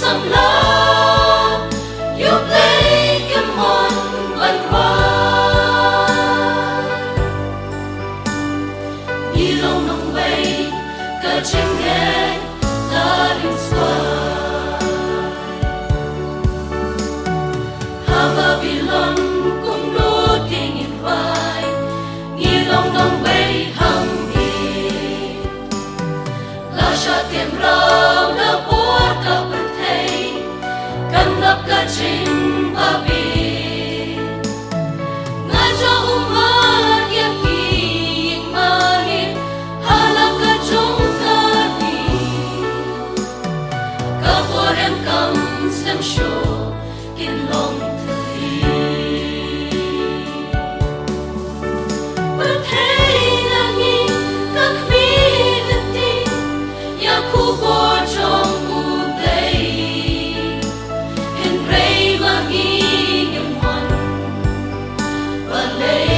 xâm la giúp lấy cái mòn văn hóa như lòng nồng bay cả trên nghe ta đến xóa hà Babylon cũng đốt cây nghìn vai như lòng nồng bay hằng sa tiệm rau đã buốt cả bờ thây căn ngập cả trên ba bể ngài cho umat yang kiing manin halak cả trong cả đi cả vor em cầm xem show kinh lòng thầy bờ thây là nghi các mi khu vô trong cuộc đời hình rây và nghi nhung hoan và lấy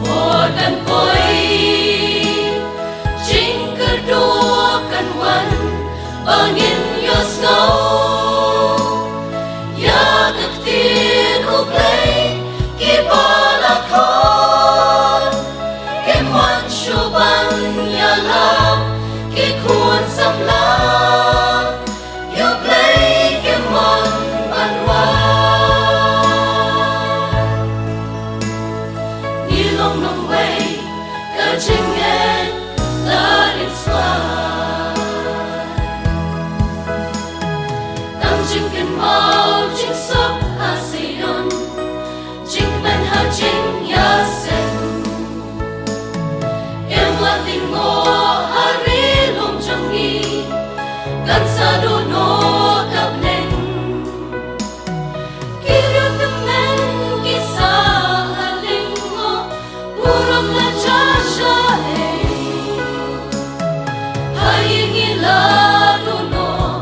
một căn cối chính cơ đua căn quan và nghìn yo sâu ya thực tiên úp lấy khi ba là con cái món chua ban nhà lao khi khuôn xâm la giúp lấy cái món văn hóa như lòng nồng bay cả trên nghe ta đến xóa tăng trình kinh mau chính sắp hà Sion chính bên hà chính ya sen tình ngô hari lom trong nghi gần xa đô nô cặp lên khi yêu từng men khi xa hà linh ngô buram là cha cha e hai nghi là đô nô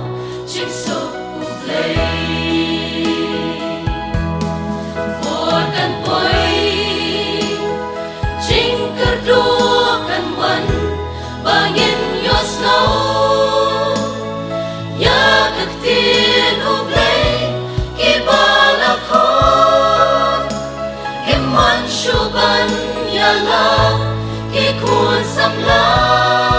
chính sụp cuộc lấy một căn bối chính cơ đua căn quan và nghìn yo snow ya thực tiên úp lấy khi ba là con khi man shu ban ya la khi khuôn xâm la